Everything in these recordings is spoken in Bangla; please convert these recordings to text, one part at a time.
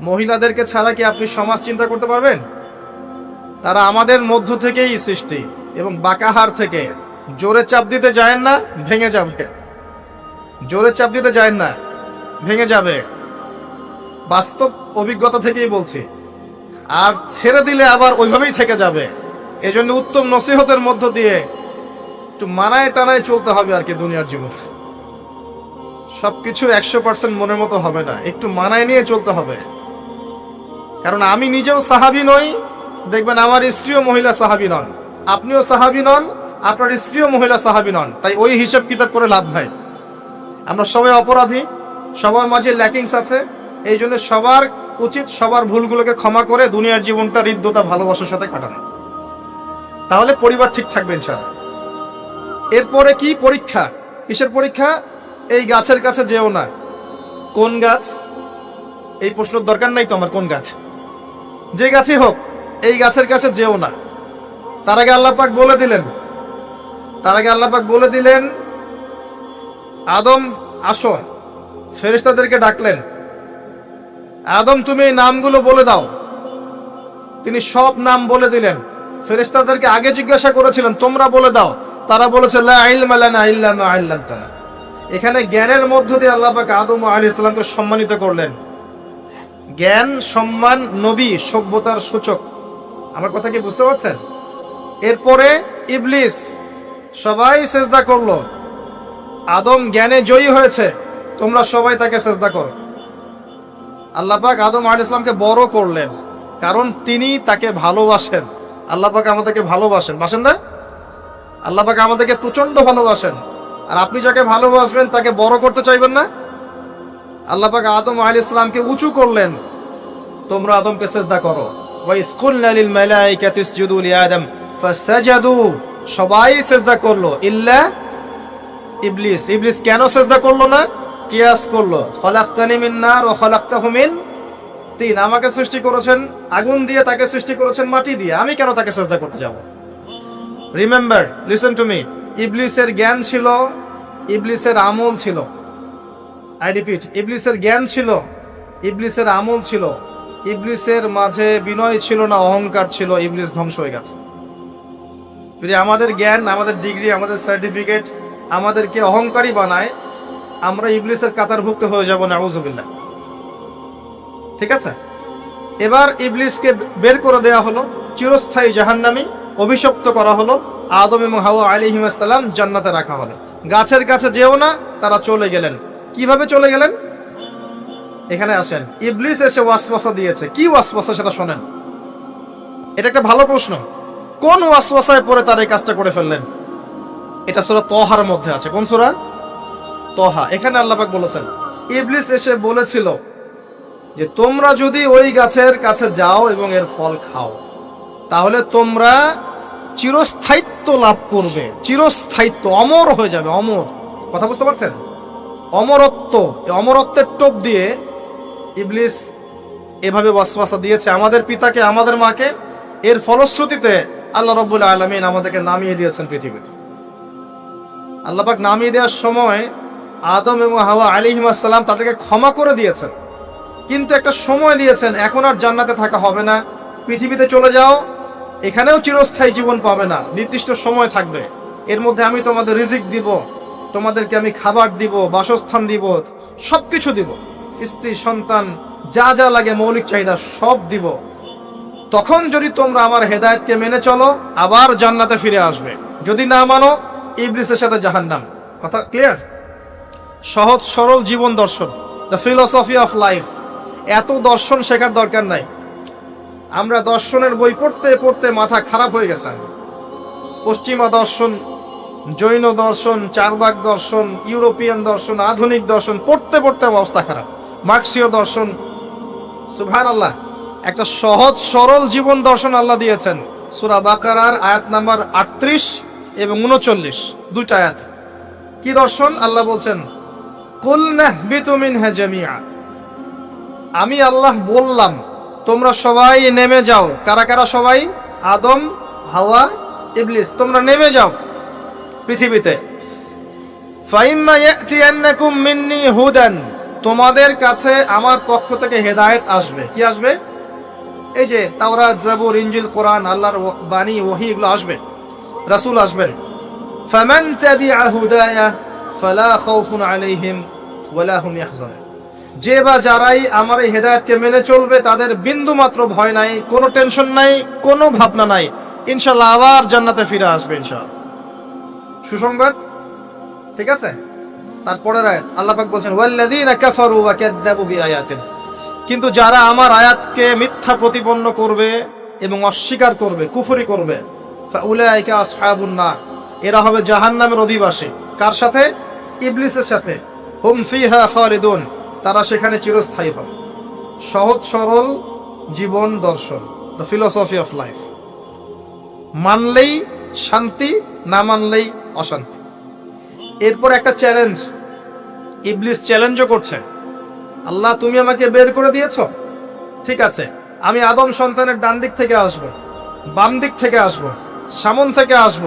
মহিলাদেরকে ছাড়া কি আপনি সমাজ চিন্তা করতে পারবেন? তারা আমাদের মধ্য থেকেই সৃষ্টি, এবং বাঁকাহার থেকে। জোরে চাপ দিতে যায়েন না, ভেঙে যাবে। জোরে চাপ দিতে যায়েন না, ভেঙে যাবে। বাস্তব অভিজ্ঞতা থেকেই বলছি। আর ছেড়ে দিলে আবার ওইভাবেই থেকে যাবে। এজন্য উত্তম নসিহতের মধ্য দিয়ে একটু মানায় টানায় চলতে হবে আর কি। দুনিয়ার জীবন সবকিছু 100% মনের মতো হবে না, একটু মানায় নিয়ে চলতে হবে। কারণ আমি নিজেও সাহাবী নই, দেখবেন আমার স্ত্রীও মহিলা সাহাবী নন, আপনিও সাহাবী নন, আপনার স্ত্রীও মহিলা সাহাবী নন। তাই ওই হিসাব কিতাব করে লাভ নাই। আমরা সবাই অপরাধী, সবার মাঝে ল্যাকিংস আছে। এই জন্য সবার উচিত সবার ভুলগুলোকে ক্ষমা করে দুনিয়ার জীবনটা হৃদ্যতা ভালোবাসার সাথে কাটানো। তাহলে পরিবার ঠিক থাকবে ইনশাআল্লাহ। এরপরে কি পরীক্ষা? কিসের পরীক্ষা? এই গাছের কাছে যেও না। কোন গাছ? এই প্রশ্নের দরকার নাই তো আমার। কোন গাছ? যে গাছই হোক, এই গাছের কাছে যেও না। তার আগে আল্লাহ পাক বলে দিলেন আদম আসো। ফেরেশতাদেরকে ডাকলেন, আদম তুমি এই নামগুলো বলে দাও। তিনি সব নাম বলে দিলেন। ফেরেশতাদেরকে আগে জিজ্ঞাসা করেছিলেন তোমরা বলে দাও, তারা বলেছে লা ইলমা লানা ইল্লা মা আল্লামতানা। এখানে জ্ঞানের মধ্য দিয়ে আল্লাহ পাক আদম আলাইহিস সালামকে সম্মানিত করলেন। জ্ঞান, সম্মান, নবী, সভ্যতার সূচক। আমার কথা কি বুঝতে পারছেন? এরপরে ইবলিস, সবাই সেজদা করলো। আদম জ্ঞানে জয়ী হয়েছে, তোমরা সবাই তাকে সেজদা করো। আল্লাহ পাক আদম আলাইহিস সালামকে বড় করলেন, কারণ তিনি তাকে ভালোবাসেন। আল্লাহ পাক আমাদেরকে ভালোবাসেন, বাসেন না? আল্লাহ পাক আমাদেরকে প্রচন্ড ভালোবাসেন। আর আপনি যাকে ভালোবাসবেন তাকে বড় করতে চাইবেন না? আল্লাহ পাক আদম আলাইহিস সালামকে উঁচু করলেন, তোমরা আদমকে সিজদা করো। ওয়া ইয কুলনা লিল মালাইকাতি ইসজুদু লিআদম ফাসাজাদু। সবাই সিজদা করলো ইল্লা ইবলিস। ইবলিস কেন সিজদা করলো না? কিয়াস করলো, খলাকতানি মিন নার ওয়া খলাকতাহু মিন তিন। আমাকে সৃষ্টি করেছেন আগুন দিয়ে, তাকে সৃষ্টি করেছেন মাটি দিয়ে, আমি কেন তাকে সিজদা করতে যাব? Remember, listen to me. ইবলিসের জ্ঞান ছিল, ইবলিসের আমল ছিল। আই রিপিট, ইবলিসের জ্ঞান ছিল, ইবলিসের আমল ছিল। ইবলিসের মাঝে বিনয় ছিল না, অহংকার ছিল। ইবলিস ধ্বংস হয়ে গেছে। আমাদের জ্ঞান, আমাদের ডিগ্রি, আমাদের সার্টিফিকেট আমাদেরকে অহংকারী বানায়। আমরা ইবলিসের কাতারভুক্ত হয়ে যাব, নাউযুবিল্লাহ। ঠিক আছে? এবার ইবলিসকে বের করে দেওয়া হলো, চিরস্থায়ী জাহান্নামী, অভিশপ্ত করা হলো। আদম এবং হাওয়া আলাইহিস সালাম জান্নাতে রাখা হলো। গাছের কাছে যেও না, তারা চলে গেলেন। কিভাবে চলে গেলেন? এখানে আসেন। ইবলিস এসে ওয়াসওয়াসা দিয়েছে। কি ওয়াসওয়াসা সেটা শোনেন। এটা একটা ভালো প্রশ্ন। কোন ওয়াসওয়াসায় পড়ে তার এই কাজটা করে ফেললেন? এটা সূরা তহার মধ্যে আছে। কোন সূরা? তহা। এখানে আল্লাহ পাক বলেছেন, ইবলিস এসে বলেছিল যে তোমরা যদি ওই গাছের কাছে যাও এবং এর ফল খাও, তাহলে তোমরা চিরস্থায়িত্ব লাভ করবে। চিরস্থায়িত্ব, অমর হয়ে যাবে। অমর, কথা বুঝতে পারছেন? অমরত্ব। অমরত্বের টোপ দিয়ে ইবলিস এভাবে ওয়াসওয়াসা দিয়েছে আমাদের পিতাকে, আমাদের মাকে। এর ফলশ্রুতিতে আল্লাহ রাব্বুল আলামিন আমাদেরকে নামিয়ে দিয়েছেন পৃথিবীতে। আল্লাহ পাক নামিয়ে দেওয়ার সময় আদম এবং হাওয়া আলাইহিস সালাম তাদেরকে ক্ষমা করে দিয়েছেন, কিন্তু একটা সময় দিয়েছেন। এখন আর জান্নাতে থাকা হবে না, পৃথিবীতে চলে যাও, এখানেও চিরস্থায়ী জীবন পাবে না, নির্দিষ্ট সময় থাকবে। এর মধ্যে আমি তোমাদের রিজিক দিব, তোমাদেরকে আমি খাবার দিব, বাসস্থান দিব, সবকিছু দিব, স্ত্রী সন্তান যা যা লাগে মৌলিক চাহিদা সব দিব। তখন যদি তোমরা আমার হেদায়েতকে মেনে চলো, আবার জান্নাতে ফিরে আসবে। যদি না মানো, ইবলিসের সাথে জাহান্নাম। কথা ক্লিয়ার? সহজ সরল জীবন দর্শন, দ্য ফিলোসফি অফ লাইফ। এত দর্শন শেখার দরকার নাই। আমরা দর্শনের বই পড়তে পড়তে মাথা খারাপ হয়ে গেছে। পশ্চিমা দর্শন, জৈন দর্শন, চারবাক দর্শন, ইউরোপিয়ান দর্শন, আধুনিক দর্শন পড়তে পড়তে অবস্থা খারাপ। মার্কসীয় দর্শন। সুবহানাল্লাহ। একটা সহজ সরল জীবন দর্শন আল্লাহ দিয়েছেন। সূরা বাকারার আয়াত নাম্বার 38 এবং 39, দুইটা আয়াত। কি দর্শন? আল্লাহ বলছেন, কুল নাহবিতু মিনহা জামিআ। আমি আল্লাহ বললাম তোমরা সবাই নেমে যাও। কারা কারা সবাই? আদম, হাওয়া, ইবলিস। তোমরা নেমে যাও পৃথিবীতে। ফাইম্মা ইয়াতিয়ান্নাকুম মিন্নি হুদান। তোমাদের কাছে আমার পক্ষ থেকে হেদায়েত আসবে। কি আসবে? এই যে তাওরাত, জাবুর, ইনজিল, কোরআন, আল্লাহর বাণী, ওহী, এগুলো আসবে, রাসূল আসবেন। ফামান তাবিআ হুদায়া ফালা খাউফুন আলাইহিম ওয়ালা হুম ইয়াহজানুন। যে বা যারাই আমার এই হেদায়েতকে মেনে চলবে তাদের বিন্দু মাত্র ভয় নাই, কোনো টেনশন নাই, কোনো ভাবনা নাই, ইনশাআল্লাহ আবার জান্নাতে ফিরে আসবে ইনশাআল্লাহ। সুসংবাদ, ঠিক আছে? তারপরের আয়াত আল্লাহ পাক বলছেন ওয়াল্লাযীনা কাফারু ওয়া কাযযাবু বিআয়াতিনা, কিন্তু যারা আমার আয়াতকে মিথ্যা প্রতিপন্ন করবে এবং অস্বীকার করবে, কুফরি করবে, ফাউলাইকা আসহাবুন নার, এরা হবে জাহান্নামের অধিবাসী। কার সাথে? ইবলিসের সাথে। হুম ফিহা খালিদুন, তারা সেখানে চিরস্থায়ী হবে। সহজ সরল জীবন দর্শন, দ্য ফিলোসফি অফ লাইফ। মানলেই শান্তি, না মানলেই অশান্তি। এরপর একটা চ্যালেঞ্জ, ইবলিস চ্যালেঞ্জও করছে, আল্লাহ তুমি আমাকে বের করে দিয়েছো, ঠিক আছে, আমি আদম সন্তানের ডান দিক থেকে আসব, বাম দিক থেকে আসব, সামন থেকে আসব,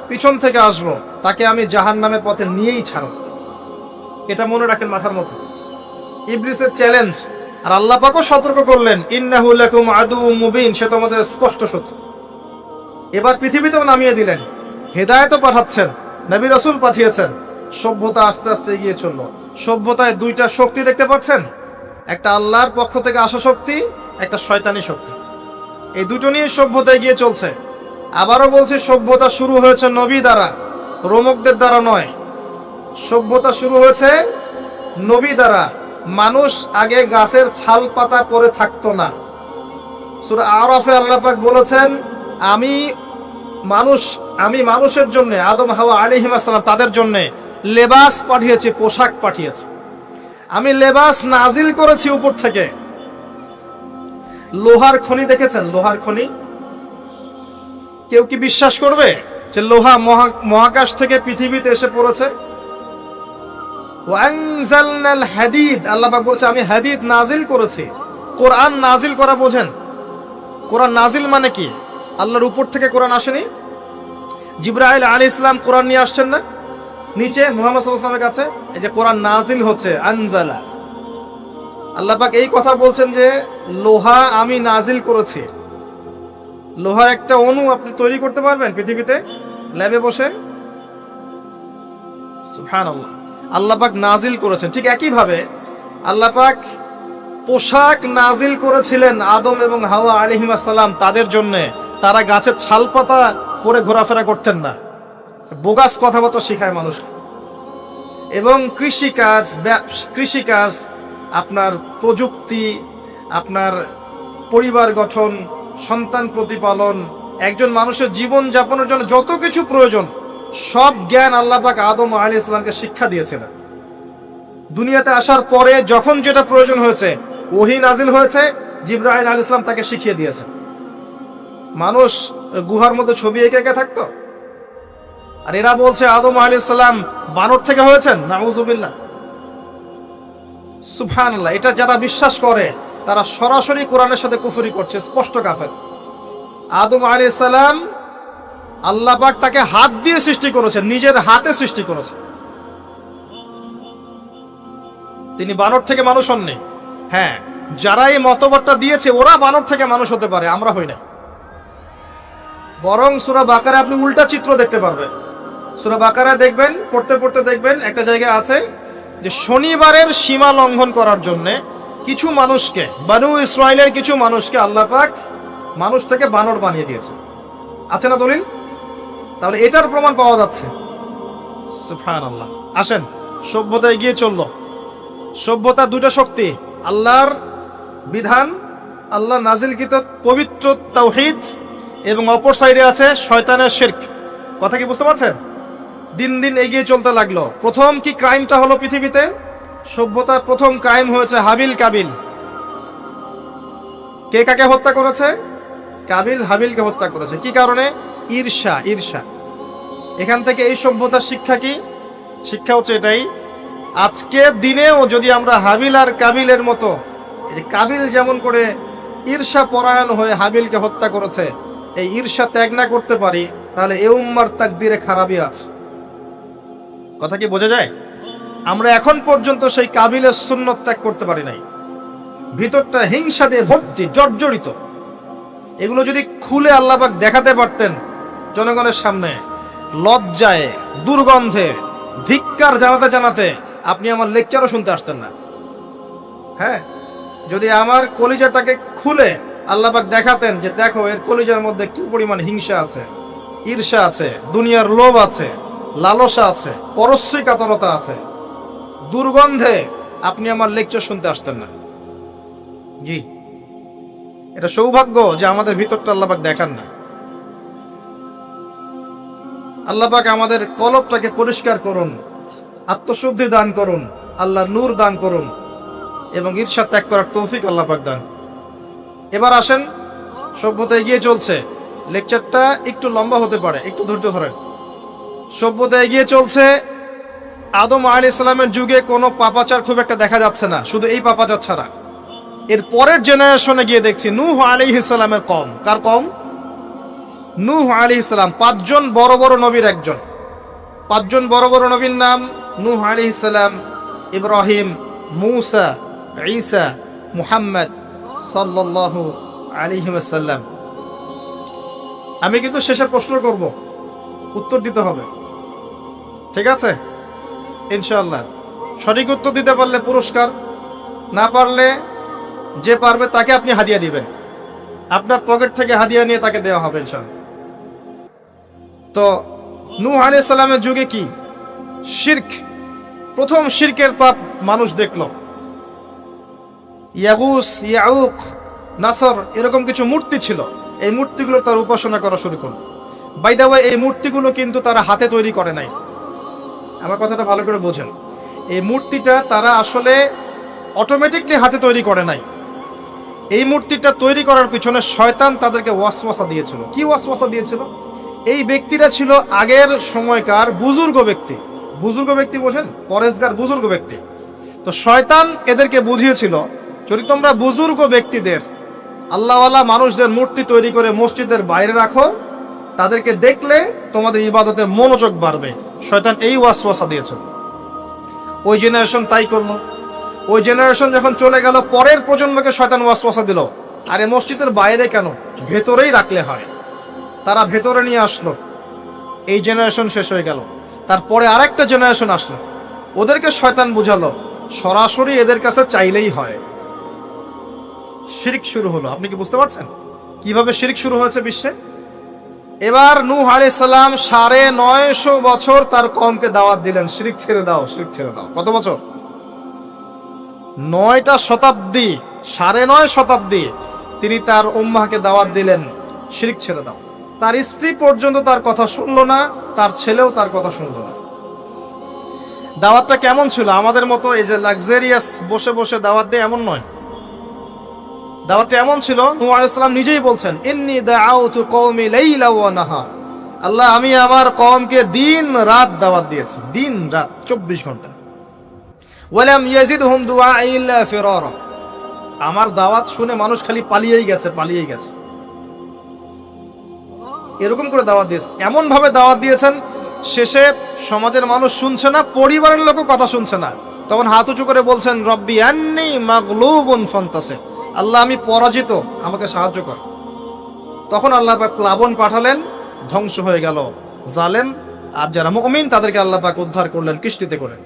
পিছন থেকে আসব, তাকে আমি জাহান্নামের পথে নিয়েই ছাড়ব। এটা মনে রাখেন মাথার মতো, ইবলিসের চ্যালেঞ্জ। আর আল্লাহ পাকও সতর্ক করলেন ইন্নাহু লাকুম আদুউম মুবিন, সে তোমাদের স্পষ্ট শত্রু। এবার পৃথিবীতেও নামিয়ে দিলেন, হেদায়েতও পাঠাচ্ছেন, নবী রাসূল পাঠিয়েছেন। সভ্যতা আস্তে আস্তে এগিয়ে চললো। সভ্যতায় দুইটা শক্তি দেখতে পাচ্ছেন, একটা আল্লাহর পক্ষ থেকে আসা শক্তি, একটা শয়তানি শক্তি। এই দুটো নিয়ে সভ্যতা এগিয়ে চলছে। আবারও বলছি, সভ্যতা শুরু হয়েছে নবী দ্বারা, রোমকদের দ্বারা নয়। সভ্যতা শুরু হয়েছে নবী দ্বারা। মানুষ আগে গাছের ছাল পাতা পরে থাকতো না। সূরা আরাফে আল্লাহ পাক বলেছেন আমি মানুষের জন্য, আদম হাওয়া আলাইহিস সালাম, তাদের জন্য লেবাস পাঠিয়েছি, পোশাক পাঠিয়েছি। আমি লেবাস নাজিল করেছি উপর থেকে। লোহার খনি দেখেছেন? লোহার খনি কেউ কি বিশ্বাস করবে যে লোহা মহাকাশ থেকে পৃথিবীতে এসে পড়েছে? ওয়ানজালনাল হাদিদ, আল্লাহ পাক বলছে আমি হাদিদ নাজিল করেছি। কোরআন নাজিল করা বোঝেন? কোরআন নাজিল মানে কি? আল্লাহর উপর থেকে কোরআন আসেনি। জিবরাইল আলাইহিস সালাম কোরআন নিয়ে আসছেন না নিচে মুহাম্মদ সাল্লাল্লাহু আলাইহি ওয়াসাল্লামের কাছে? এই যে কোরআন নাজিল হচ্ছে, আনজালা। আল্লাহ পাক এই কথা বলছেন যে লোহা আমি নাজিল করেছি। লোহার একটা অণু আপনি তৈরি করতে পারবেন পৃথিবীতে ল্যাবে বসে? সুবহানাল্লাহ। আল্লাহ পাক নাজিল করেছেন। ঠিক একই ভাবে আল্লাহ পাক পোশাক নাজিল করেছিলেন আদম এবং হাওয়া আলাইহিস সালাম তাদের জন্য। তারা গাছের ছাল পাতা পরে ঘোরাফেরা করতেন না। বোগাস কথাবার্তা শেখায় মানুষ। এবং কৃষিকাজ, আপনার প্রযুক্তি, আপনার পরিবার গঠন, সন্তান প্রতিপালন, একজন মানুষের জীবন যাপনের জন্য যত কিছু প্রয়োজন, সব জ্ঞান আল্লাহ পাক আদম আলাইহিস সালামকে শিক্ষা দিয়েছিলেন। দুনিয়াতে আসার পরে যখন যেটা প্রয়োজন হয়েছে, ওহী নাজিল হয়েছে, জিবরাইল আলাইহিস সালাম তাকে শিখিয়ে দিয়েছেন। মানুষ গুহার মধ্যে ছবি এঁকে থাকতো। আর এরা বলছে আদম আলাইহিস সালাম বানর থেকে হয়েছেন। নাউযুবিল্লাহ, সুবহানাল্লাহ। এটা যারা বিশ্বাস করে তারা সরাসরি কোরআনের সাথে কুফরি করছে, স্পষ্ট কাফের। আদম আলাইহিস সালাম আল্লাহ পাক তাকে হাত দিয়ে সৃষ্টি করেছেন, নিজের হাতে সৃষ্টি করেছেন। তিনি বানর থেকে মানুষ হননি। হ্যাঁ, যারা এই মতবাদটা দিয়েছে ওরা বানর থেকে মানুষ হতে পারে, আমরা হই না। বরং সূরা বাকারা আপনি উল্টা চিত্র দেখতে পারবেন। সূরা বাকারা দেখবেন, পড়তে পড়তে দেখবেন একটা জায়গায় আছে যে শনিবারের সীমা লঙ্ঘন করার জন্য কিছু মানুষকে, বনু ইসরাইলের কিছু মানুষকে আল্লাহ পাক মানুষ থেকে বানর বানিয়ে দিয়েছে। আছে না দলিল? তাহলে এটার প্রমাণ পাওয়া যাচ্ছে। সুবহানাল্লাহ। আসেন, সভ্যতা এগিয়ে চললো। সভ্যতা দুটো শক্তি, আল্লাহর বিধান, আল্লাহ নাজিলকৃত পবিত্র তাওহীদ, এবং অপর সাইডে আছে শয়তানের শিরক। কথা কি বুঝতে পারছেন? দিন দিন এগিয়ে চলতে লাগলো। প্রথম কি ক্রাইমটা হলো পৃথিবীতে? সভ্যতার প্রথম ক্রাইম হয়েছে হাবিল কাবিল। কে কাকে হত্যা করেছে? কাবিল হাবিলকে হত্যা করেছে। কি কারণে? ঈর্ষা। এখান থেকে এই সভ্যতার শিক্ষা কি? শিক্ষা হচ্ছে এটাই, আজকের দিনেও যদি আমরা হাবিল আর কাবিলের মতো, এই যে কাবিল যেমন করে ঈর্ষা পরায়ণ হয়ে হাবিলকে হত্যা করেছে, এই ঈর্ষা ত্যাগ না করতে পারি, তাহলে এ উম্মার তাকদিরে খারাপই আছে। কথা কি বোঝা যায়? আমরা এখন পর্যন্ত সেই কাবিলের সুন্নত ত্যাগ করতে পারি নাই। ভিতরটা হিংসা দিয়ে ভর্তি, জর্জরিত। এগুলো যদি খুলে আল্লাহ পাক দেখাতে পারতেন জনগণের সামনে, লজ্জায়, দুর্গন্ধে, ধিক্কার জানাতে জানাতে আপনি আমার লেকচারও শুনতে আসতেন না। হ্যাঁ, যদি আমার কলিজাটাকে খুলে আল্লাহ পাক দেখাতেন যে দেখো এর কলিজার মধ্যে কি পরিমাণ হিংসা আছে, ঈর্ষা আছে, দুনিয়ার লোভ আছে, লালসা আছে, পরশ্রী কাতরতা আছে, দুর্গন্ধে আপনি আমার লেকচার শুনতে আসতেন না। জি, এটা সৌভাগ্য যে আমাদের ভিতরটা আল্লাহ পাক দেখান না। আল্লাহ পাক আমাদের কলবটাকে পরিষ্কার করুন, আত্মশুদ্ধি দান করুন, আল্লাহর নূর দান করুন এবং ঈর্ষা ত্যাগ করার তৌফিক আল্লাহ পাক দান। এবার আসেন, সভ্যতা এগিয়ে চলছে, লেকচারটা একটু লম্বা হতে পারে, একটু ধৈর্য ধরেন। সভ্যতা এগিয়ে চলছে, আদম আলাইহিস সালামের যুগে কোনো পাপাচার খুব একটা দেখা যাচ্ছে না, শুধু এই পাপাচার ছাড়া। এর পরের জেনারেশনে গিয়ে দেখছি নূহ আলাইহিস সালামের কওম। কার কওম? নূহ আলাইহিস সালাম, 5 জন বড় বড় নবীর একজন। 5 জন বড় বড় নবীর নাম নূহ আলাইহিস সালাম, ইব্রাহিম, মূসা, ঈসা, মুহাম্মদ সাল্লাল্লাহু আলাইহি ওয়াসাল্লাম। আমি কিন্তু শেষে প্রশ্ন করব, উত্তর দিতে হবে, ঠিক আছে? ইনশাআল্লাহ। সঠিক উত্তর দিতে পারলে পুরস্কার, না পারলে যে পারবে তাকে আপনি হাদিয়া দিবেন, আপনার পকেট থেকে হাদিয়া নিয়ে তাকে দেওয়া হবে ইনশাআল্লাহ। তো নূহ আলাইহিস সালামের যুগে কি শিরক, প্রথম শিরকের পাপ মানুষ দেখলো। ইয়াগুস, ইয়াউক, নাসর এরকম কিছু মূর্তি ছিল, এই মূর্তিগুলো তার উপাসনা করা শুরু করল। বাই দ্য ওয়ে, এই মূর্তিগুলো কিন্তু তারা হাতে তৈরি করে নাই। আমার কথাটা ভালো করে বোঝেন, এই মূর্তিটা তারা আসলে অটোমেটিকলি হাতে তৈরি করে নাই। এই মূর্তিটা তৈরি করার পিছনে শয়তান তাদেরকে ওয়াসওয়াসা দিয়েছিল। কি ওয়াসওয়াসা দিয়েছিল? এই ব্যক্তিরা ছিল আগের সময়কার বুজুর্গ ব্যক্তি। বুজুর্গ ব্যক্তি বোঝেন, পরেশগার বুজুর্গ ব্যক্তি। তো শয়তান এদেরকে বুঝিয়েছিল, যদি তোমরা বুজুর্গ ব্যক্তিদের, আল্লাহওয়ালা মানুষদের মূর্তি তৈরি করে মসজিদের বাইরে রাখো, তাদেরকে দেখলে তোমাদের ইবাদতে মনোযোগ বাড়বে। শয়তান এই ওয়াসওয়াসা দিয়েছিল। ওই জেনারেশন তাই করলো। ওই জেনারেশন যখন চলে গেল, পরের প্রজন্মকে শয়তান ওয়াসওয়াসা দিল, আরে মসজিদের বাইরে কেন, ভেতরেই রাখলে হয়। তারা ভেতরে নিয়ে আসলো, এই জেনারেশন শেষ হয়ে গেল। তারপরে আরেকটা জেনারেশন আসলো, ওদেরকে শয়তান বুঝালো সরাসরি এদের কাছে চাইলেই হয়। শিরক শুরু হলো। আপনি কি বুঝতে পারছেন কিভাবে শিরক শুরু হয়েছে বিশ্বে? এবার নূহ আলাইহিস সালাম 950 বছর তার কওমকে দাওয়াত দিলেন, শিরক ছেড়ে দাও, শিরক ছেড়ে দাও। কত বছর? 9টা শতাব্দী, 9.5 শতাব্দী তিনি তার উম্মাহকে দাওয়াত দিলেন, শিরক ছেড়ে দাও। তার স্ত্রী পর্যন্ত তার কথা শুনলো না, তার ছেলেও তার কথা শুনলো না। দাওয়াতটা কেমন ছিল? আমাদের মতো এই যে লাক্সারিয়াস বসে বসে দাওয়াত দেয় এমন নয়। দাওয়াতটা এমন ছিল, নূহ আলাইহিস সালাম নিজেই বলছেন, ইন্নী দাআউতু কওমি লাইলা ওয়া নাহার। আল্লাহ, আমি আমার কওমকে দিন রাত দাওয়াত দিয়েছি, দিন রাত 24 ঘন্টা। ওয়ালাম ইয়াজিদহুম দুআই ইল্লা ফিরারা। আমার দাওয়াত শুনে মানুষ খালি পালিয়েই গেছে, পালিয়েই গেছে। এরকম করে দাওয়াত দিয়েছে, এমন ভাবে দাওয়াত দিয়েছেন, শেষে সমাজের মানুষ শুনছে না, পরিবারের লোকও কথা শুনছে না। তখন হাত উঁচু করে বলছেন, রব্বি আন্নী মাগলুবুন ফান্তাসির। আল্লাহ, আমি পরাজিত, আমাকে সাহায্য কর। তখন আল্লাহ পাক প্লাবন পাঠালেন, ধ্বংস হয়ে গেল জালেম। আর যারা মুমিন তাদেরকে আল্লাহ পাক উদ্ধার করলেন কিস্তিতে করে।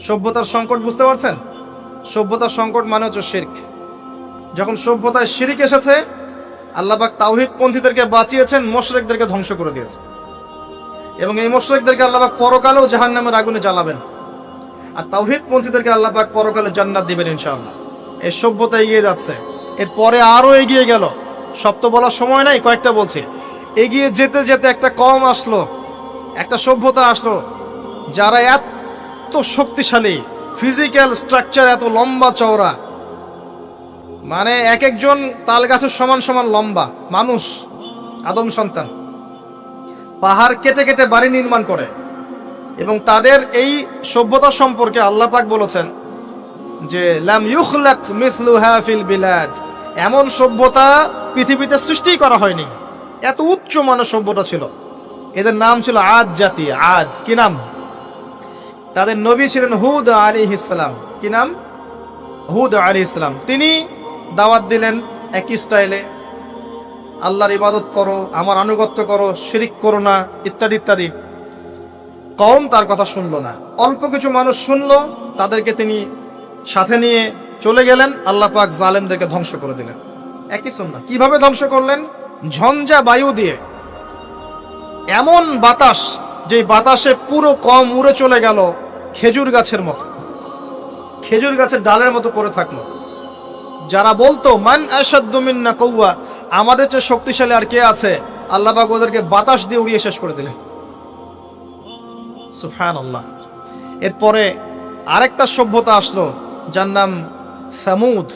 সভ্যতার সংকট বুঝতে পারছেন? সভ্যতার সংকট মানে হচ্ছে শিরক। যখন সভ্যতায় শিরক এসেছে, আল্লাহ পাক তাওহীদ পন্থীদেরকে বাঁচিয়েছেন, মুশরিকদেরকে ধ্বংস করে দিয়েছে। এবং এই মুশরিকদেরকে আল্লাহ পাক পরকালেও জাহান্নামের আগুনে জ্বালাবেন, আর তাওহীদ পন্থীদেরকে আল্লাহ পাক পরকালে জান্নাত দিবেন ইনশাআল্লাহ। এই সভ্যতা এগিয়ে যাচ্ছে, এরপরে আরো এগিয়ে গেল। সব তো বলার সময় নাই, কয়েকটা বলছি। এগিয়ে যেতে যেতে একটা কওম আসলো, একটা সভ্যতা আসলো, যারা এত শক্তিশালী, ফিজিক্যাল স্ট্রাকচার এত লম্বা চওড়া, মানে এক একজন তাল গাছের সমান সমান লম্বা মানুষ, আদম সন্তান। পাহাড় কেটে কেটে বাড়ি নির্মাণ করে। এবং তাদের এই সভ্যতা সম্পর্কে আল্লাহ পাক বলেছেন যে লাম ইউখলাক মিসলুহা ফিল বিলাদ। এমন সভ্যতা পৃথিবীতে সৃষ্টি করা হয়নি। এত উচ্চ মানের সভ্যতা ছিল। এদের নাম ছিল আদ জাতি। আদ কি নাম? তাদের নবী ছিলেন হুদ আলাইহিস সালাম। কি নাম? হুদ আলাইহিস সালাম। তিনি দাওয়াত দিলেন একই স্টাইলে, আল্লাহর ইবাদত করো, আমার আনুগত্য করো, শিরিক করো না, ইত্যাদি ইত্যাদি। কওম তার কথা শুনলো না। অল্প কিছু মানুষ শুনলো, তাদেরকে তিনি সাথে নিয়ে চলে গেলেন। আল্লাহ পাক জালেমদেরকে ধ্বংস করে দিলেন। একই সুন্নাহ। কিভাবে ধ্বংস করলেন? ঝঞ্ঝা বায়ু দিয়ে। এমন বাতাস, যে বাতাসে পুরো কওম উড়ে চলে গেল খেজুর গাছের মতো, খেজুর গাছের ডালের মতো পড়ে থাকলো। যারা বলতো মান আশাদ্দু মিন্না কুওয়া, আমাদের চেয়ে শক্তিশালী আর কে আছে, আল্লাহ পাক ওদেরকে বাতাস দিয়ে উড়িয়ে শেষ করে দিলেন। সুবহানাল্লাহ। এরপরে আরেকটা সভ্যতা আসলো, যার নাম সামুদ।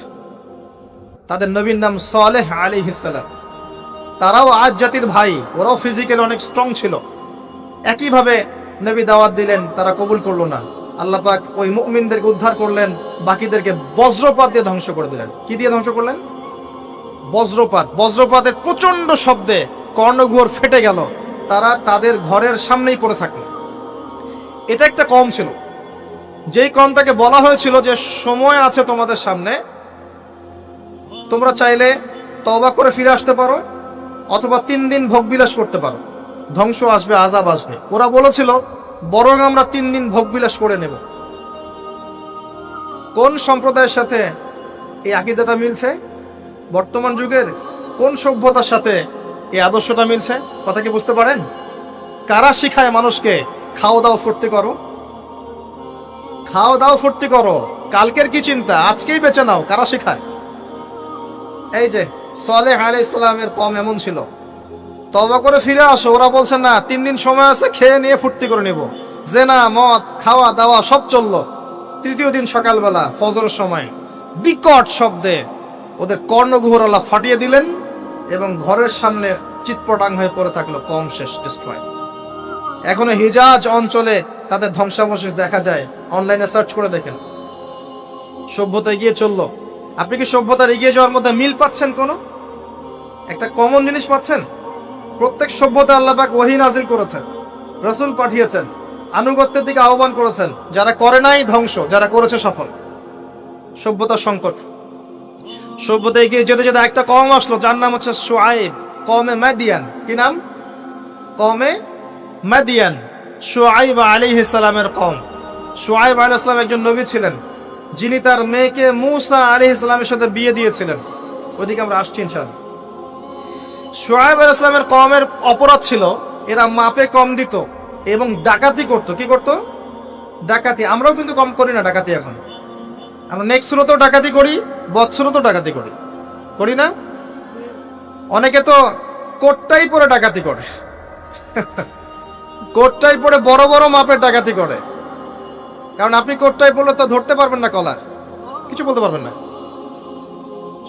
তাদের নবীর নাম সালেহ আলাইহিস সালাম। তারাও আদ জাতির ভাই, ওরাও ফিজিক্যালি অনেক স্ট্রং ছিল। একইভাবে নবী দাওয়াত দিলেন, তারা কবুল করলো না। আল্লাহ পাক ওই মুমিনদেরকে উদ্ধার করলেন, বাকিদেরকে বজ্রপাত দিয়ে ধ্বংস করে দিলেন। কি দিয়ে ধ্বংস করলেন? বজ্রপাত। বজ্রপাতের প্রচন্ড শব্দে কর্ণঘোর ফেটে গেল, তারা তাদের ঘরের সামনেই পড়ে থাকলো। এটা একটা কওম ছিল, যেই কওমটাকে বলা হয়েছিল যে সময় আছে তোমাদের সামনে, তোমরা চাইলে তওবা করে ফিরে আসতে পারো, অথবা 3 দিন ভোগবিলাস করতে পারো, ধ্বংস আসবে, আযাব আসবে। ওরা বলেছিল বরং আমরা 3 দিন ভোগবিলাস করে নেব। কোন সম্প্রদায়ের সাথে এই আকীদাটা মিলছে? বর্তমান যুগের কোন সভ্যতার সাথে এই আদর্শটা মিলছে? কথা কি বুঝতে পারেন? কারা শিখায় মানুষকে খাও দাও ফুর্তি করো, খাও দাও ফুর্তি করো, কালকের কি চিন্তা, আজকেই বেঁচে নাও? কারা শিখায়? এই যে সালেহ আলাইহিস সালামের কওম এমন ছিল। তওবা করে ফিরে আসো, ওরা বলছে না, 3 দিন সময় আছে, খেয়ে নিয়ে ফুর্তি করে নেব। জেনা, মদ, খাওয়া দাওয়া সব চললো। তৃতীয় দিন সকালবেলা ফজরের সময় বিকট শব্দে ওদের কর্ণগুহর আল্লাহ ফাটিয়ে দিলেন, এবং ঘরের সামনে চিৎপটাং হয়ে পড়ে থাকলো। কম শেষ, ডিস্ট্রয়। এখনো হিজাজ অঞ্চলে তাদের ধ্বংসাবশেষ দেখা যায়, অনলাইনে সার্চ করে দেখেন। সভ্যতা এগিয়ে চললো। আপনি কি সভ্যতার এগিয়ে যাওয়ার মধ্যে মিল পাচ্ছেন? কোনো একটা কমন জিনিস পাচ্ছেন? প্রত্যেক সভ্যতা আল্লাহ পাক ওহী নাজিল করেছেন, রাসূল পাঠিয়েছেন, আনুগত্যের দিকে আহ্বান করেছেন। যারা করে নাই ধ্বংস, যারা করেছে সফল। সভ্যতার সংকট। সভ্যতা এগিয়ে যেতে যেতে একটা কওম আসলো, যার নাম হচ্ছে শুআয়ব, কওমে মাদিয়ান। কি নাম? কওমে মাদিয়ান। শুআয়ব আলাইহিস সালামের কওম। শুআয়ব আলাইহিস সালাম একজন নবী ছিলেন, যিনি তার মেয়েকে মূসা আলাইহিস সালামের সাথে বিয়ে দিয়েছিলেন। ওইদিকে আমরা আসছি ইনশাআল্লাহ। শুআয়ব আলাইহিস সালামের কওমের অপরাধ ছিল, এরা মাপে কম দিত এবং ডাকাতি করত। কি করত? ডাকাতি। আমরাও কিন্তু কম করি না ডাকাতি। এখন আমরা নেক্সট সুরতেও ডাকাতি করি, বৎসুরতেও ডাকাতি করি, করি না? অনেকে তো কোটটাই পরে ডাকাতি করে, কোটটাই পরে বড় বড় মাপের ডাকাতি করে। কারণ আপনি কোটটাই পরলে তো ধরতে পারবেন না কলার, কিছু বলতে পারবেন না।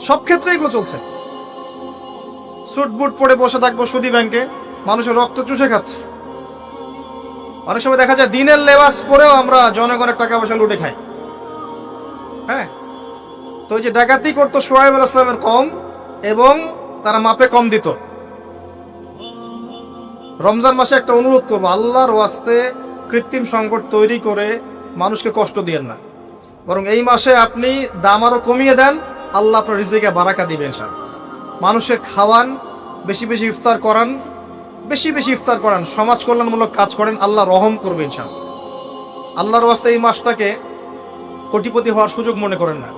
সব ক্ষেত্রে এগুলো চলছে। স্যুট বুট পরে বসে থাকবো সুদী ব্যাংকে, মানুষের রক্ত চুষে খাচ্ছে। অনেক সময় দেখা যায় দিনের লেবাস পরেও আমরা জনগণের টাকা পয়সা লুটে খাই। হ্যাঁ, তো ওই যে ডাকাতি করতো শুআয়ব আলাইহিস সালামের কওম, এবং তারা মাপে কম দিত। রমজান মাসে একটা অনুরোধ করবো, আল্লাহর ওয়াস্তে কৃত্রিম সংকট তৈরি করে মানুষকে কষ্ট দিয়েন না, বরং এই মাসে আপনি দাম আরো কমিয়ে দেন, আল্লাহ আপনার রিজিকে বারাকা দিবেন ইনশাআল্লাহ। মানুষকে খাওয়ান, বেশি বেশি ইফতার করান, বেশি বেশি ইফতার করান, সমাজ কল্যাণমূলক কাজ করেন, আল্লাহ রহম করবে ইনশাআল্লাহ। আল্লাহর ওয়াস্তে এই মাসটাকে কোটিপতি হওয়ার সুযোগ মনে করেন না,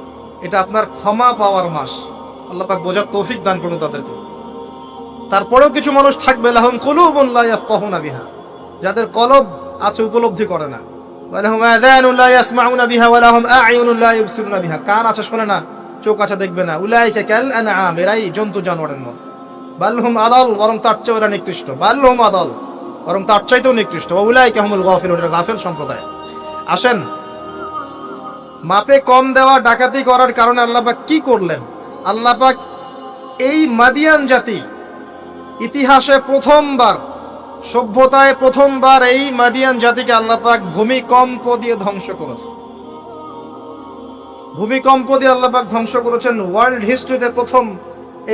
এটা আপনার ক্ষমা পাওয়ার মাস। আল্লাহ পাক বোঝার তৌফিক দান করুন তাদেরকে। তারপরেও কিছু মানুষ থাকবে, লাহুম কুলুবুন লা ইয়াফকাহুনা বিহা, যাদের কলব আছে উপলব্ধি করে না, ওয়া লাহুম আযানুন লা ইয়াসমাউনা বিহা ওয়া লাহুম আ'য়ুনুন লা ইবসিরুনা বিহা, কান আছে শোনে না, চোখ আছে দেখবে না। উলাইকা কাল আনআম, এরাই জন্তু জানোয়ারের মত। বাল হুম আদাল, বরং তার চেয়ে ওরা নিকৃষ্ট। বাল হুম আদাল, বরং তার চাইতেও নিকৃষ্ট। ওয়া উলাইকা হুমুল গাফিলুন, এরা গাফিল সম্প্রদায়। আসেন, মাপে কম দেওয়া, ডাকাতি করার কারণে আল্লাহ পাক কি করলেন? আল্লাহ পাক এই মাদিয়ান জাতি ইতিহাসে প্রথমবার, সভ্যতায় প্রথমবার এই মাদিয়ান জাতিকে আল্লাহ পাক ভূমিকম্প দিয়ে ধ্বংস করেছে। ভূমিকম্প দিয়ে আল্লাহ পাক ধ্বংস করেছেন ওয়ার্ল্ড হিস্ট্রিতে প্রথম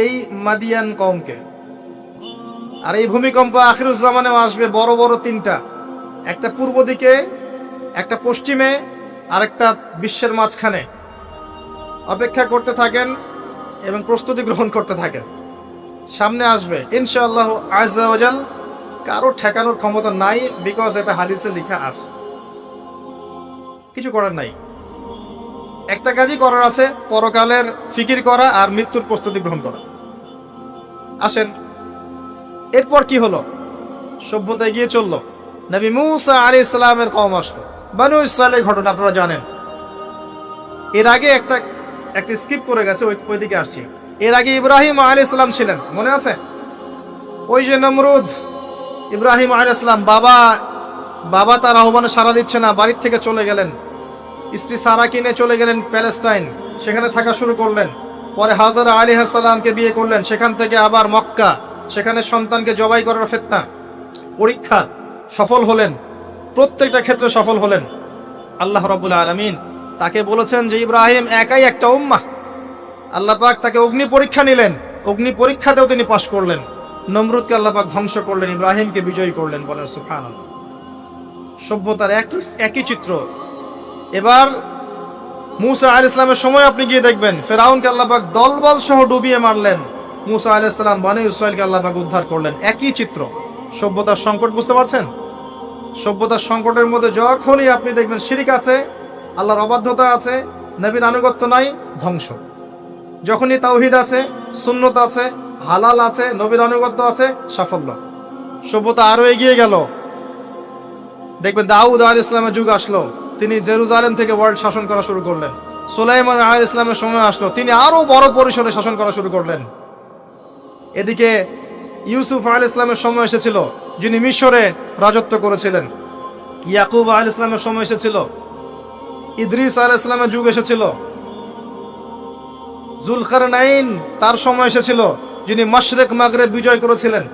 এই মাদিয়ান কওমকে। আর এই ভূমিকম্প আখিরুজ জামানেও আসবে, বড় বড় 3টা। একটা পূর্ব দিকে একটা পশ্চিমে আর একটা বিশ্বের মাঝখানে অপেক্ষা করতে থাকেন এবং প্রস্তুতি গ্রহণ করতে থাকেন। সামনে আসবে ইনশাআল্লাহ আযজা ওয়া জাল, কারো ঠেকানোর ক্ষমতা নাই, বিকজ এটা হাদিসে লেখা আছে, কিছু করার নাই। একটা কাজই করার আছে, পরকালের ফিকির করা আর মৃত্যুর প্রস্তুতি গ্রহণ করা। আসেন, এরপর কি হলো? সভ্যতা এগিয়ে চললো। নবী মূসা আলাইহিস সালামের কওম আসলো, বনু ইসরাইলের ঘটনা আপনারা জানেন। এর আগে একটা স্কিপ করে গেছে, ওইদিকে আসছি। এর আগে ইব্রাহিম আলাইহিস সালাম ছিলেন, মনে আছে? ওই যে নমরুদ, ইব্রাহিম আলাইহিস সালাম বাবা তার আহ্বানে সাড়া দিচ্ছে না, বাড়ির থেকে চলে গেলেন। স্ত্রী সারা কিনে চলে গেলেন প্যালেস্টাইন, সেখানে থাকা শুরু করলেন। পরে হাজারা আলাইহিস সালামকে বিয়ে করলেন, সেখান থেকে আবার মক্কা, সেখানে সন্তানকে জবাই করার ফিতনা, পরীক্ষা, সফল হলেন, প্রত্যেকটা ক্ষেত্রে সফল হলেন। আল্লাহ রাব্বুল আলামিন তাকে বলেছেন যে ইব্রাহিম একাই একটা উম্মাহ। আল্লাহ পাক তাকে অগ্নি পরীক্ষা নিলেন, অগ্নি পরীক্ষাতেও তিনি পাশ করলেন। নমরুদকে আল্লাহ পাক ধ্বংস করলেন, ইব্রাহিমকে বিজয়ী করলেন। বলেন সুবহানাল্লাহ। সভ্যতার একই চিত্র। এবার মূসা আলাইহিস সালামের সময় আপনি গিয়ে দেখবেন ফেরাউনকে আল্লাহ পাক দলবল সহ ডুবিয়ে মারলেন, মূসা আলাইহিস সালাম বনী ইসরাইলকে আল্লাহ পাক উদ্ধার করলেন। একই চিত্র। সভ্যতার সংকট, বুঝতে পারছেন? সভ্যতার সংকটের মধ্যে যখনই আপনি দেখবেন শিরক আছে, আল্লাহর অবাধ্যতা আছে, নবীর আনুগত্য নাই, ধ্বংস। যখনই তাওহীদ আছে, সুন্নত আছে, হালাল আছে, নবীর আনুগত্য আছে, সাফল্য। সভ্যতা আরো এগিয়ে গেল। দেখবেন দাউদ আলাইহিস সালামের যুগ আসলো, তিনি জেরুজালেম থেকে ওয়ার্ল্ড শাসন করা শুরু করলেন। সুলাইমান আলাইহিস সালামের সময় আসলো, তিনি আরো বড় পরিসরে শাসন করা শুরু করলেন। এদিকে ইউসুফ আলাইহিস সালামের সময় এসেছিল, যিনি মিশরে রাজত্ব করেছিলেন। ইয়াকুব আলাইহিস সালামের সময় এসেছিল। ইদ্রিস আলাইহিস সালামের যুগ এসেছিল। যুলকারনাইন তার সময় এসেছিল, যিনি মাশরিক মাগরিব বিজয় করেছিলেন।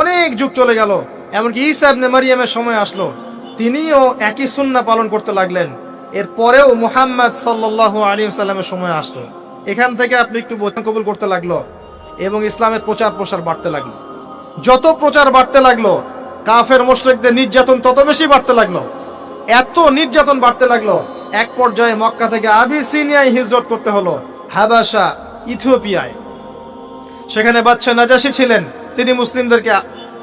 অনেক যুগ চলে গেল, এমনকি ঈসা ইবনে মারইয়ামের সময় আসলো, তিনিও একই সুন্নাহ পালন করতে লাগলেন। এরপরেও মুহাম্মদ সাল্লাল্লাহু আলাইহি ওয়াসাল্লামের সময় আসলো। এখান থেকে আপনি একটু বোঝা কবুল করতে লাগলো এবং ইসলামের প্রচার প্রসার বাড়তে লাগলো। যত প্রচার বাড়তে লাগলো, কাফের মুশরিকদের নির্যাতন তত বেশি বাড়তে লাগলো। এত নির্যাতন বাড়তে লাগলো, এক পর্যায়ে মক্কা থেকে আবিসিনিয়ায় হিজরত করতে হলো, হাবাসা, ইথিওপিয়ায়। সেখানে বাদশা নাজাশী ছিলেন, তিনি মুসলিমদেরকে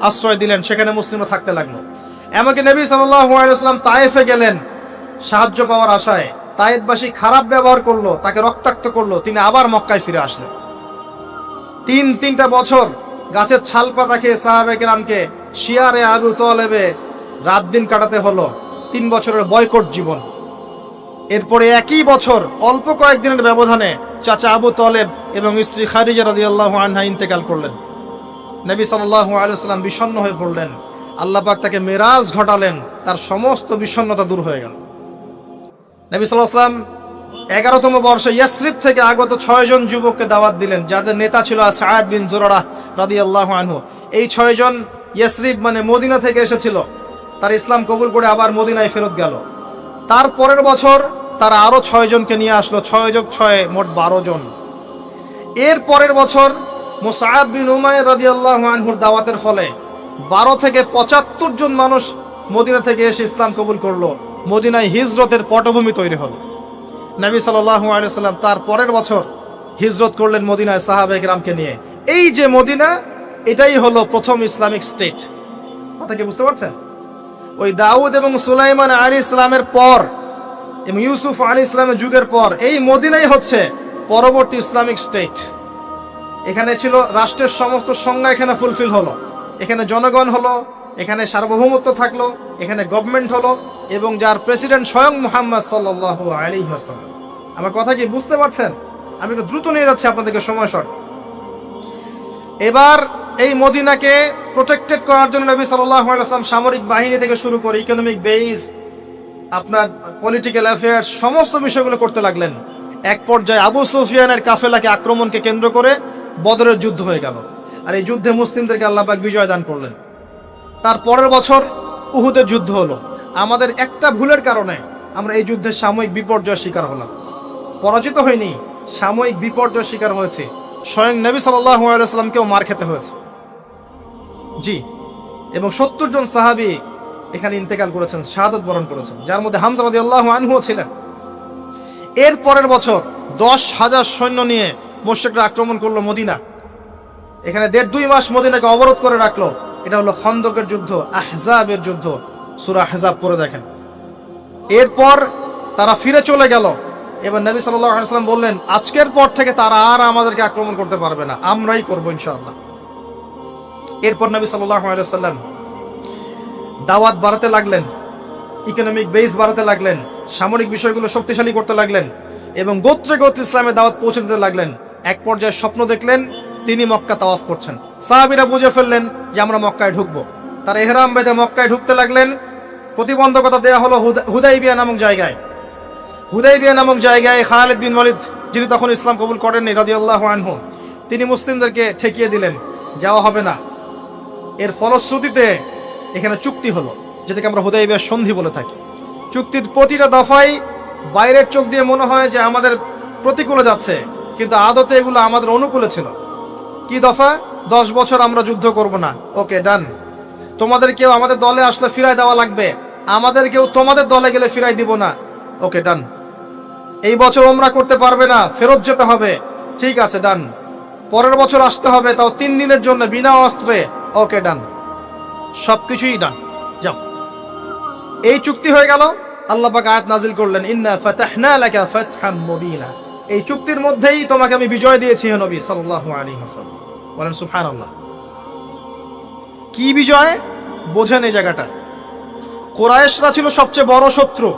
আশ্রয় দিলেন, সেখানে মুসলিমরা থাকতে লাগলো। এমনকি নবী সাল্লাল্লাহু আলাইহি ওয়াসাল্লাম তায়েফে গেলেন সাহায্য পাওয়ার আশায়। তায়েফবাসী খারাপ ব্যবহার করলো, তাকে রক্তাক্ত করলো, তিনি আবার মক্কায় ফিরে আসলেন। তিনটা বছর গাছের ছাল পাতা খেয়ে সাহাবায়ে কেরামকে শিয়ারে আবু তালেবে রাত দিন কাটাতে হলো। 3 বছরের বয়কট জীবন। এরপরে একই বছর অল্প কয়েকদিনের ব্যবধানে চাচা আবু তালেব এবং স্ত্রী খাদিজা রাদিয়াল্লাহু আনহা ইন্তেকাল করলেন। নবী সাল্লাল্লাহু আলাইহি ওয়াসাল্লাম বিষণ্ণ হয়ে পড়লেন। আল্লাহ পাক তাকে মেরাজ ঘটালেন, তার সমস্ত বিষণ্ণতা দূর হয়ে গেল। নবী সাল্লাল্লাহু আলাইহি ওয়াসাল্লাম 11তম বর্ষে ইয়াসরিব থেকে আগত 6 জন যুবককে দাওয়াত দিলেন, যাদের নেতা ছিল সাআদ বিন জুরারাহ রাদিয়াল্লাহু আনহু। এই 6 জন ইয়াসরিব মানে মদিনা থেকে এসেছিল, তার ইসলাম কবুল করে আবার মদিনায় ফেরত গেল। তার পরের বছর তারা আরো 6 জনকে নিয়ে আসলো, 6 যোগ 6 মোট 12 জন। এর পরের বছর মুসআব বিন উমাইর রাদিয়াল্লাহু আনহুর দাওয়াতের ফলে 12 থেকে 75 জন মানুষ মদিনা থেকে এসে ইসলাম কবুল করলো। মদিনায় হিজরতের পটভূমি তৈরি হলো। নবী সাল্লাল্লাহু আলাইহি ওয়াসাল্লাম তার পরের বছর হিজরত করলেন মদিনায় সাহাবায়ে কেরামকে নিয়ে। এই যে মদিনা, এটাই হলো প্রথম ইসলামিক স্টেট। কথা কি বুঝতে পারছেন? ওই দাউদ এবং সুলাইমান আলাইহিস সালামের পর এবং ইউসুফ আলাইহিস সালামের যুগের পর এই মদিনাই হচ্ছে পরবর্তী ইসলামিক স্টেট। এখানে ছিল রাষ্ট্রের সমস্ত সংজ্ঞা, এখানে ফুলফিল হলো। এখানে জনগণ হলো, এখানে সার্বভৌমত্ব থাকলো, এখানে গভর্নমেন্ট হলো এবং যার প্রেসিডেন্ট স্বয়ং মুহাম্মদ সাল্লাল্লাহু আলাইহি ওয়াসাল্লাম। আমার কথা কি বুঝতে পারছেন? আমি একটু দ্রুত নিয়ে যাচ্ছি আপনাদেরকে, সময় শর্ট। এবার এই মদিনাকে প্রোটেক্টেড করার জন্য নবী সাল্লাল্লাহু আলাইহি ওয়াসাল্লাম সামরিক বাহিনী থেকে শুরু করে ইকোনমিক বেস, আপনার পলিটিক্যাল অ্যাফেয়ার্স, সমস্ত বিষয়গুলো করতে লাগলেন। এক পর্যায়ে আবু সুফিয়ানের কাফেলাকে আক্রমণকে কেন্দ্র করে বদরের যুদ্ধ হয়ে গেল, আর এই যুদ্ধে মুসলিমদেরকে আল্লাহ পাক বিজয় দান করলেন। তার পরের বছর উহুদের যুদ্ধ হলো। আমাদের একটা ভুলের কারণে আমরা এই যুদ্ধের সাময়িক বিপর্যয়ের শিকার হলাম। পরাজিত হয়নি, সাময়িক বিপর্যয়ের শিকার হয়েছে। স্বয়ং নবী সাল্লাল্লাহু আলাইহি ওয়াসাল্লামকেও মার খেতে হয়েছে। জি, এবং 70 জন সাহাবী এখানে ইন্তেকাল করেছেন, শাহাদাত বরণ করেছেন, যার মধ্যে হামজা রাদিয়াল্লাহু আনহু ছিলেন। এর পরের বছর 10,000 সৈন্য নিয়ে মুশরিকরা আক্রমণ করলো মদিনা। এখানে 1.5-2 মাস মদিনাকে অবরোধ করে রাখলো। এটা হলো খন্দকের যুদ্ধ, আহজাবের যুদ্ধ। সূরা আহজাব পড়ে দেখেন। এরপর তারা ফিরে চলে গেল। এবার নবী সাল্লাল্লাহু আলাইহি ওয়াসাল্লাম বললেন, আজকের পর থেকে তারা আর আমাদেরকে আক্রমণ করতে পারবে না, আমরাই করবো ইনশাআল্লাহ। এরপর নবী সাল্লাল্লাহু আলাইহি ওয়াসাল্লাম দাওয়াত বাড়াতে লাগলেন, ইকোনমিক বেস বাড়াতে লাগলেন, সামরিক বিষয়গুলো শক্তিশালী করতে লাগলেন এবং গোত্রে গোত্রে ইসলামের দাওয়াত পৌঁছে দিতে লাগলেন। এক পর্যায়ে স্বপ্ন দেখলেন তিনি মক্কা তাওয়াফ করছেন। সাহাবীরা বুঝে ফেললেন যে আমরা মক্কায় ঢুকবো। তারা ইহরাম বেঁধে মক্কায় ঢুকতে লাগলেন। প্রতিবন্ধকতা দেওয়া হলো হুদাইবিয়া নামক জায়গায়। হুদাইবিয়া নামক জায়গায় খালিদ বিন ওয়ালিদ, যিনি তখন ইসলাম কবুল করেননি রাদিয়াল্লাহু আনহু, তিনি মুসলিমদেরকে ঠেকিয়ে দিলেন, যাওয়া হবে না। এর ফলশ্রুতিতে এখানে চুক্তি হলো, যেটাকে আমরা হুদাইবিয়ার সন্ধি বলে থাকি। চুক্তির প্রতিটা দফায় বাইরের চোখ দিয়ে মনে হয় যে আমাদের প্রতিকূলে যাচ্ছে, কিন্তু আদতে এগুলো আমাদের অনুকূলে ছিল। কি দফা? 10 বছর আমরা যুদ্ধ করব না, ওকে ডান। তোমাদের কেউ আমাদের দলে আসলে ফিরাই দেওয়া লাগবে, আমাদের কেউ তোমাদের দলে গেলে ফিরাই দিব না, ওকে ডান। এই বছর ওমরা করতে পারবে না, ফেরত যেতে হবে, ঠিক আছে ডান। পরের বছর আসতে হবে, তাও 3 দিনের জন্য বিনা অস্ত্রে, ওকে ডান। সবকিছুই ডান, যাও। এই চুক্তি হয়ে গেল। আল্লাহ পাক আয়াত নাজিল করলেন, ইন্না ফাতাহনা লাকা ফাতহাম মুবিনা। এই চুক্তির মধ্যেই তোমাকে আমি বিজয় দিয়েছি হে নবী সাল্লাল্লাহু আলাইহি ওয়াসাল্লাম। বলেন সুবহানাল্লাহ। কি বিজয়? বোঝেন এই জায়গাটা। কুরাইশরা ছিল সবচেয়ে বড় শত্রু,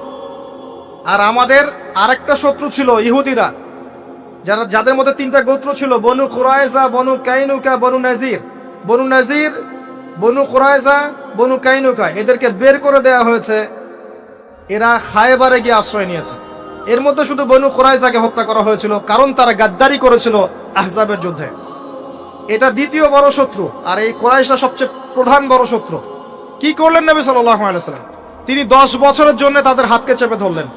আর আমাদের আরেকটা শত্রু ছিল ইহুদিরা, যাদের মধ্যে 3টা গোত্র ছিল, বনু কুরাইজা, বনু কাইনুকা, বনু নাজির। বনু নাজির, বনু কুরাইজা, বনু কাইনুকা, এদেরকে বের করে দেওয়া হয়েছে। এরা খায়বারে গিয়ে আশ্রয় নিয়েছে। এর মধ্যে শুধু বনু কুরাইজাকে হত্যা করা হয়েছিল, কারণ তারা গাদ্দারি করেছিল আহজাবের যুদ্ধে। এটা দ্বিতীয় বড় শত্রু, আর এই কুরাইশরা সবচেয়ে প্রধান বড় শত্রু। কি করলেন নবী সাল্লাল্লাহু আলাইহি ওয়াসাল্লাম? তিনি 10 বছরের জন্য তাদের হাতকে চেপে ধরলেন।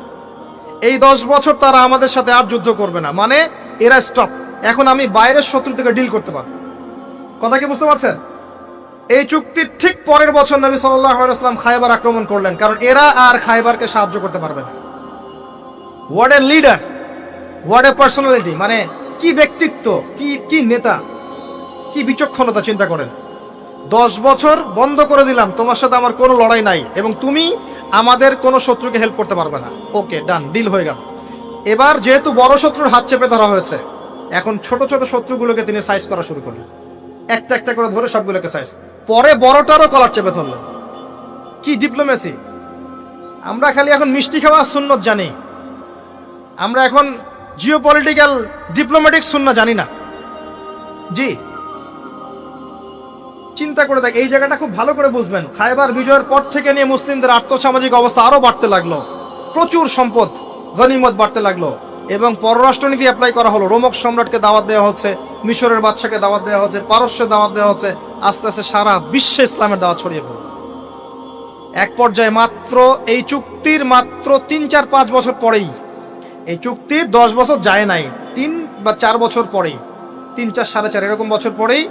এই 10 বছর তারা আমাদের সাথে আর যুদ্ধ করবে না, মানে এরা স্টপ। এখন আমি বাইরের শত্রু থেকে ডিল করতে পারবো। কথা কি বুঝতে পারছেন? এই চুক্তির ঠিক পরের বছর নবী সাল্লাল্লাহু আলাইহি ওয়াসাল্লাম খায়বার আক্রমণ করলেন, কারণ এরা আর খায়বারকে সাহায্য করতে পারবে না। What a leader, what a personality, মানে কি ব্যক্তিত্ব, কি নেতা, কি বিচক্ষণতা, চিন্তা করেন। 10 বছর বন্ধ করে দিলাম, তোমার সাথে আমার কোনো লড়াই নাই এবং তুমি আমাদের কোনো শত্রুকে হেল্প করতে পারবে না, ওকে ডান, ডিল হয়ে গেল। এবার যেহেতু বড় শত্রুর হাত চেপে ধরা হয়েছে, এখন ছোট ছোট শত্রুগুলোকে তিনি সাইজ করা শুরু করলেন, একটা একটা করে ধরে সবগুলোকে সাইজ। পরে বড়টারও কলার চেপে ধরলেন। কি ডিপ্লোমেসি! আমরা খালি এখন মিষ্টি খাওয়া সুন্নত জানি, আমরা এখন জিওপলিটিক্যাল ডিপ্লোম্যাটিক সুন্নাত জানি না। জি, চিন্তা করে দেখ, এই জায়গাটা খুব ভালো করে বুঝবেন। খায়বার বিজয়ের পর থেকে নিয়ে মুসলিমদের আর্থসামাজিক অবস্থা আরো বাড়তে লাগলো, প্রচুর সম্পদ গনিমত বাড়তে লাগলো এবং পররাষ্ট্রনীতি অ্যাপ্লাই করা হলো। রোমক সম্রাটকে দাওয়াত দেওয়া হচ্ছে, মিশরের বাদশাকে দাওয়াত দেওয়া হচ্ছে, পারস্যের দাওয়াত দেওয়া হচ্ছে। আস্তে আস্তে সারা বিশ্বে ইসলামের দাওয়াত ছড়িয়ে পড়ল। এক পর্যায়ে মাত্র এই চুক্তির 3-4-5 বছর পরেই, এই চুক্তির 10 বছর যায় নাই, 3 বা 4 বছর পরেই, 3, 4, 4.5 এরকম বছর পরেই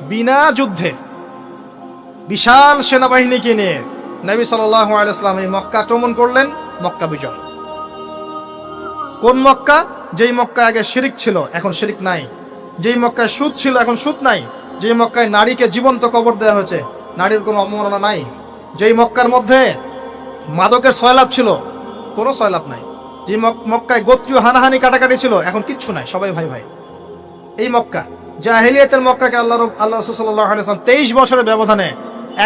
বিনা যুদ্ধে বিশাল সেনাবাহিনীকে নিয়ে নবী সাল্লাল্লাহু আলাইহি ওয়াসাল্লাম এই মক্কা আক্রমণ করলেন। মক্কা বিজয়। কোন মক্কা? যেই মক্কায় আগে শিরিক ছিল, এখন শিরিক নাই। যেই মক্কায় সুদ ছিল, এখন সুদ নাই। যেই মক্কায় নারীকে জীবন্ত কবর দেওয়া হয়েছে, নারীর কোনো অবমাননা নাই। যেই মক্কার মধ্যে মাদকের সয়লাভ ছিল, কোনো সয়লাভ নাই। যে মক্কায় গোত্রীয় হানাহানি কাটাকাটি ছিল, এখন কিচ্ছু নাই, সবাই ভাই ভাই। এই মক্কা, জাহেলিয়াতের মক্কাকে আল্লাহ রাসূল সাল্লাল্লাহু আলাইহি ওয়াসাল্লাম 23 বছরের ব্যবধানে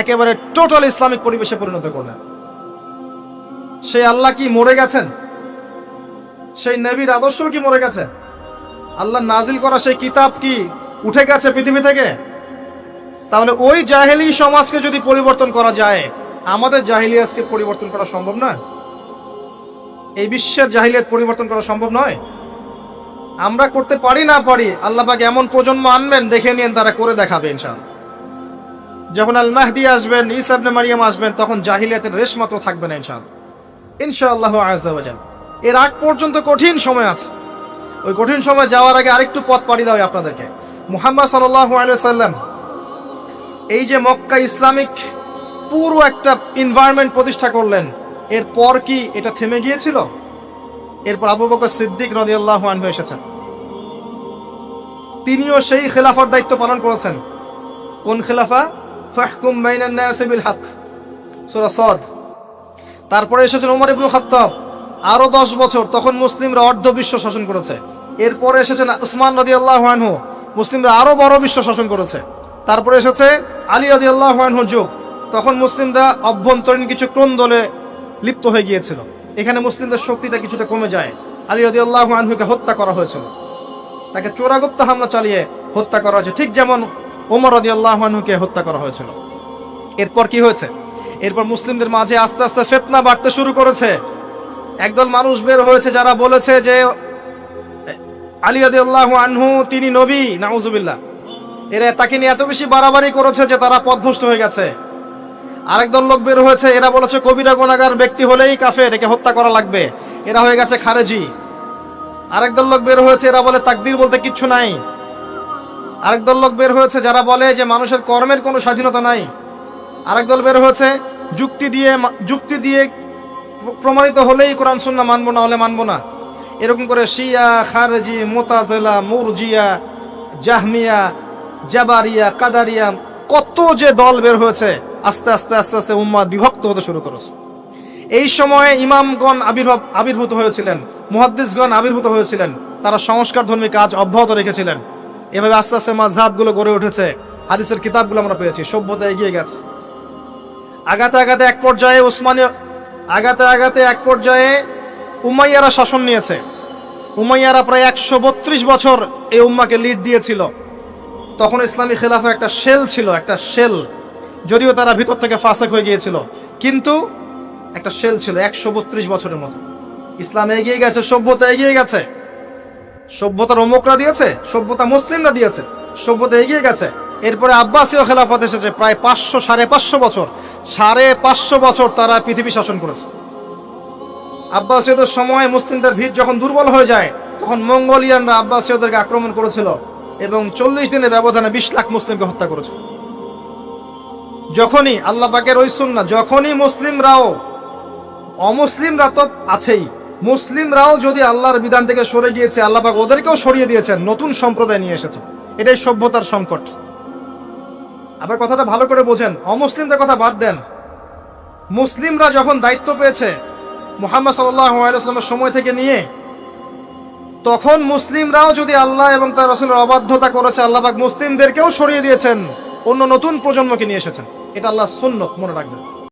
একেবারে টোটাল ইসলামিক পরিবেশে পরিণত করলেন। সেই আল্লাহ কি মরে গেছেন? সেই নবীর আদর্শ কি মরে গেছে? আল্লাহ নাজিল করা সেই কিতাব কি উঠে গেছে পৃথিবী থেকে? তাহলে ওই জাহেলি সমাজকে যদি পরিবর্তন করা যায়, আমাদের জাহেলিয়াতকে পরিবর্তন করা সম্ভব না? এই বিশ্বের জাহিলিয়াত পরিবর্তন করা সম্ভব নয়। আমরা করতে পারি না পারি, আল্লাহ পাক এমন প্রজন্ম আনবেন, দেখে নিন তারা করে দেখাবে ইনশাআল্লাহ। যখন আল মাহদি আসবেন, ঈসা ইবনে মারইয়াম আসবেন, তখন জাহিলিয়াতের রেশ মাত্র থাকবে না ইনশাআল্লাহ, ইনশাআল্লাহু আযজা ওয়া জাল্লা। এর আগ পর্যন্ত কঠিন সময় আছে। ওই কঠিন সময় যাওয়ার আগে আরেকটু পথ পাড়ি দাও আপনাদেরকে। মুহাম্মদ সাল্লাল্লাহু আলাইহি ওয়াসাল্লাম এই যে মক্কা ইসলামিক পুরো একটা এনভায়রনমেন্ট প্রতিষ্ঠা করলেন। এরপর কি এটা থেমে গিয়েছিল? এরপর আবু বকর সিদ্দিক রাদিয়াল্লাহু আনহু এসেছেন, তিনিও সেই খেলাফার দায়িত্ব পালন করেছেন। কোন খেলাফা? ফাহকুম বাইনান নাসি বিল হক, সূরা সাদ। তারপরে এসেছেন ওমর ইবনুল খাত্তাব, আরো 10 বছর, তখন মুসলিমরা অর্ধ বিশ্ব শাসন করেছে। এরপরে এসেছেন উসমান রাদিয়াল্লাহু আনহু, মুসলিমরা আরো বড় বিশ্ব শাসন করেছে। তারপরে এসেছে আলী রাদিয়াল্লাহু আনহুর যুগ, তখন মুসলিমরা অভ্যন্তরীণ কিছু ক্রন্দলে লিপ্ত হয়ে গিয়েছিল। এখানে মুসলিমদের শক্তিটা কিছুটা কমে যায়। আলী রাদিয়াল্লাহু আনহুকে হত্যা করা হয়েছিল, তাকে চোরাগুপ্ত হামলা চালিয়ে হত্যা করা হয়েছে, ঠিক যেমন ওমর রাদিয়াল্লাহু আনহুকে হত্যা করা হয়েছিল। এরপর কি হয়েছে? এরপর মুসলিমদের মাঝে আস্তে আস্তে ফিতনা বাড়তে শুরু করেছে। একদল মানুষ বের হয়েছে যারা বলেছে যে আলী রাদিয়াল্লাহু আনহু তিনি নবী, নাউজুবিল্লাহ। এরা তাকে নিয়ে এত বেশি বাড়াবাড়ি করেছে যে তারা পথভ্রষ্ট হয়ে গেছে। আরেক দল লোক বের হয়েছে, এরা বলেছে কবিরা গুনাহগার ব্যক্তি হলেই কাফের, একে হত্যা করা লাগবে, এরা হয়ে গেছে খারেজি। আরেক দল লোক বের হয়েছে, এরা বলে তাকদীর বলতে কিচ্ছু নাই। আরেক দল লোক বের হয়েছে যারা বলে যে মানুষের কর্মের কোনো স্বাধীনতা নাই। আরেক দল বের হয়েছে যুক্তি দিয়ে প্রমাণিত হলেই কোরআন সুন্নাহ মানবো, না হলে মানবো না। এরকম করে শিয়া, খারেজি, মুতাজিলা, মুরজিয়া, জাহমিয়া, জাবারিয়া, কাদারিয়া, কত যে দল বের হয়েছে। আস্তে আস্তে আস্তে আস্তে উম্মাহ বিভক্ত হতে শুরু করেছে। এই সময়ে ইমামগণ আবির্ভূত হয়েছিলেন, মুহাদ্দিসগণ আবির্ভূত হয়েছিলেন, তারা সংস্কারধর্মী কাজ অব্যাহত রেখেছিলেন। এভাবে আস্তে আস্তে মাযহাবগুলো গড়ে উঠেছে, হাদিসের কিতাবগুলো আমরা পেয়েছি, সভ্যতা এগিয়ে গেছে। আগাতে আগাতে এক পর্যায়ে উমাইয়ারা শাসন নিয়েছে। উমাইয়ারা প্রায় 132 বছর এই উম্মাকে লিড দিয়েছিল। তখন ইসলামী খেলাফা একটা শেল ছিল, একটা শেল, যদিও তারা ভিতর থেকে ফাসেক হয়ে গিয়েছিল, কিন্তু একটা শেল ছিল 132 বছরের মতো। ইসলাম এগিয়ে গেছে, সভ্যতা এগিয়ে গেছে। সভ্যতার অমুকরা দিয়েছে, সভ্যতা মুসলিমরা দিয়েছে, সভ্যতা এগিয়ে গেছে। এরপরে আব্বাসীয় খেলাফত এসেছে, প্রায় 500-550 বছর, 550 বছর তারা পৃথিবী শাসন করেছে। আব্বাসীয়দের সময় মুসলিমদের ভিত যখন দুর্বল হয়ে যায়, তখন মঙ্গোলিয়ানরা আব্বাসীয়দেরকে আক্রমণ করেছিল এবং 40 দিনের ব্যবধানে 20 লাখ মুসলিমকে হত্যা করেছে। যখনই আল্লাহ পাকের ওই সুন্নাহ, যখনই মুসলিমরাও, অমুসলিমরা তো আছেই, মুসলিমরাও যদি আল্লাহর বিধান থেকে সরে গিয়েছে, আল্লাহ পাক ওদেরকেও সরিয়ে দিয়েছেন, নতুন সম্প্রদায় নিয়ে এসেছেন। এটাই সভ্যতার সংকট। আবার কথাটা ভালো করে বোঝেন, অমুসলিমদের কথা বাদ দেন। মুসলিমরা যখন দায়িত্ব পেয়েছে মুহাম্মদ সাল্লাল্লাহু আলাইহি ওয়াসাল্লামের সময় থেকে নিয়ে, তখন মুসলিমরাও যদি আল্লাহ এবং তার রাসূলের অবাধ্যতা করেছে, আল্লাহ পাক মুসলিমদেরকেও সরিয়ে দিয়েছেন, অন্য নতুন প্রজন্মকে নিয়ে এসেছেন। এটা আল্লাহর সুন্নাত, মনে রাখবেন।